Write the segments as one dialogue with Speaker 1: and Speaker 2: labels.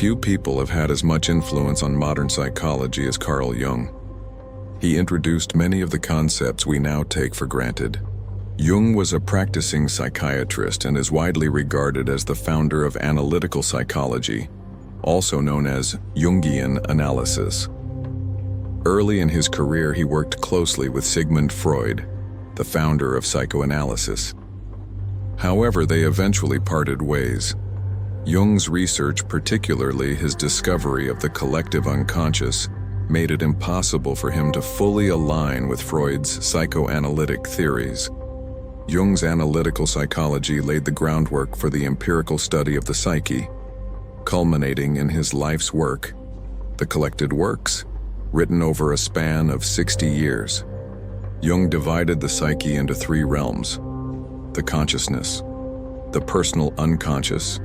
Speaker 1: Few people have had as much influence on modern psychology as Carl Jung. He introduced many of the concepts we now take for granted. Jung was a practicing psychiatrist and is widely regarded as the founder of analytical psychology, also known as Jungian analysis. Early in his career, he worked closely with Sigmund Freud, the founder of psychoanalysis. However, they eventually parted ways. Jung's research, particularly his discovery of the collective unconscious, made it impossible for him to fully align with Freud's psychoanalytic theories. Jung's analytical psychology laid the groundwork for the empirical study of the psyche, culminating in his life's work, The Collected Works, written over a span of 60 years. Jung divided the psyche into three realms: the consciousness, the personal unconscious,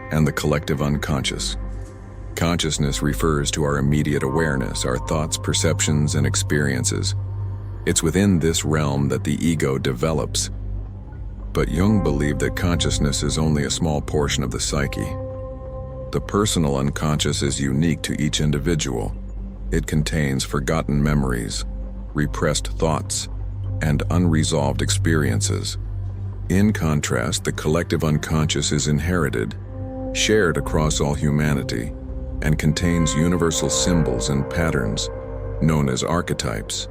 Speaker 1: and the collective unconscious. Consciousness refers to our immediate awareness, our thoughts, perceptions, and experiences. It's within this realm that the ego develops. But Jung believed that consciousness is only a small portion of the psyche. The personal unconscious is unique to each individual. It contains forgotten memories, repressed thoughts, and unresolved experiences. In contrast, the collective unconscious is inherited, shared across all humanity, and contains universal symbols and patterns, known as archetypes.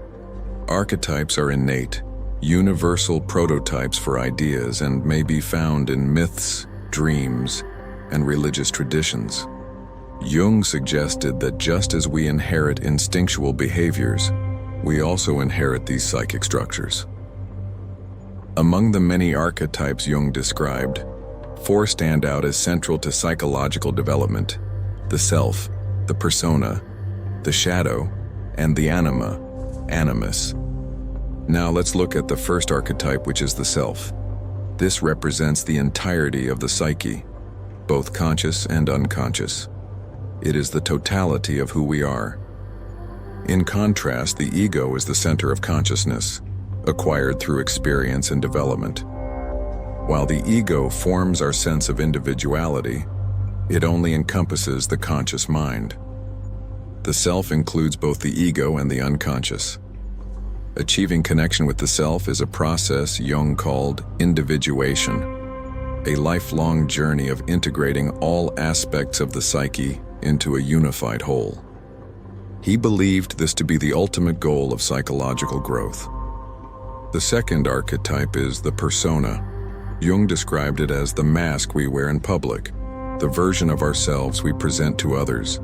Speaker 1: Archetypes are innate, universal prototypes for ideas and may be found in myths, dreams, and religious traditions. Jung suggested that just as we inherit instinctual behaviors, we also inherit these psychic structures. Among the many archetypes Jung described, 4 stand out as central to psychological development: the self, the persona, the shadow, and the anima, animus. Now let's look at the first archetype, which is the self. This represents the entirety of the psyche, both conscious and unconscious. It is the totality of who we are. In contrast, the ego is the center of consciousness, acquired through experience and development. While the ego forms our sense of individuality, it only encompasses the conscious mind. The self includes both the ego and the unconscious. Achieving connection with the self is a process Jung called individuation, a lifelong journey of integrating all aspects of the psyche into a unified whole. He believed this to be the ultimate goal of psychological growth. The second archetype is the persona. Jung described it as the mask we wear in public, the version of ourselves we present to others.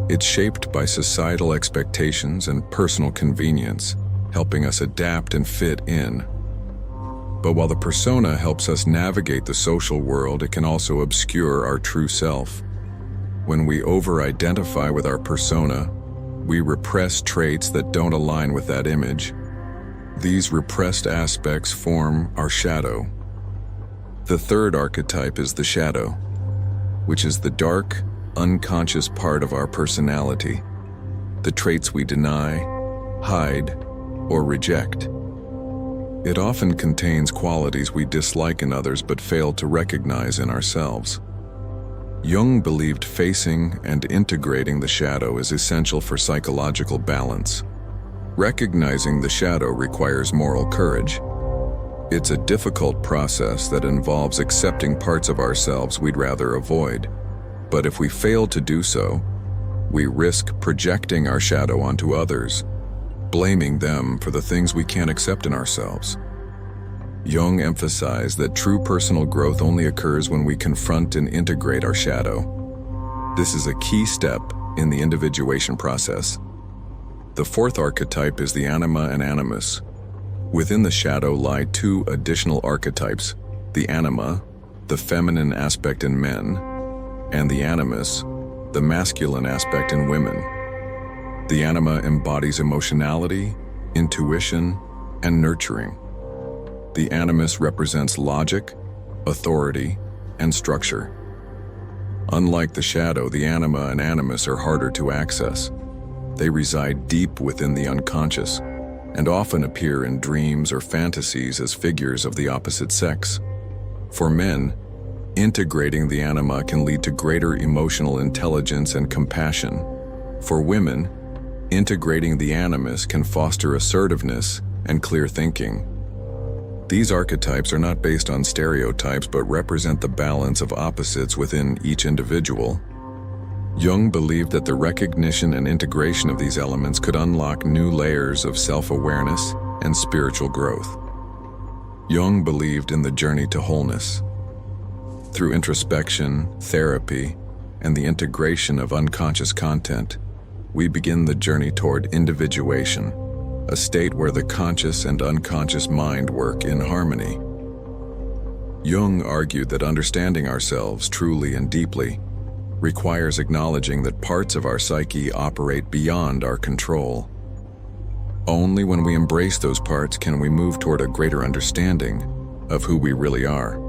Speaker 1: It's shaped by societal expectations and personal convenience, helping us adapt and fit in. But while the persona helps us navigate the social world, it can also obscure our true self. When we over-identify with our persona, we repress traits that don't align with that image. These repressed aspects form our shadow. The third archetype is the shadow, which is the dark, unconscious part of our personality, the traits we deny, hide, or reject. It often contains qualities we dislike in others but fail to recognize in ourselves. Jung believed facing and integrating the shadow is essential for psychological balance. Recognizing the shadow requires moral courage. It's a difficult process that involves accepting parts of ourselves we'd rather avoid. But if we fail to do so, we risk projecting our shadow onto others, blaming them for the things we can't accept in ourselves. Jung emphasized that true personal growth only occurs when we confront and integrate our shadow. This is a key step in the individuation process. The fourth archetype is the Anima and Animus. Within the shadow lie 2 additional archetypes: the Anima, the feminine aspect in men, and the Animus, the masculine aspect in women. The Anima embodies emotionality, intuition, and nurturing. The Animus represents logic, authority, and structure. Unlike the shadow, the Anima and Animus are harder to access. They reside deep within the unconscious, and often appear in dreams or fantasies as figures of the opposite sex. For men, Integrating the anima can lead to greater emotional intelligence and compassion. For women, integrating the animus can foster assertiveness and clear thinking. These archetypes are not based on stereotypes but represent the balance of opposites within each individual. Jung believed that the recognition and integration of these elements could unlock new layers of self-awareness and spiritual growth. Jung believed in the journey to wholeness. Through introspection, therapy, and the integration of unconscious content, we begin the journey toward individuation, a state where the conscious and unconscious mind work in harmony. Jung argued that understanding ourselves truly and deeply requires acknowledging that parts of our psyche operate beyond our control. Only when we embrace those parts can we move toward a greater understanding of who we really are.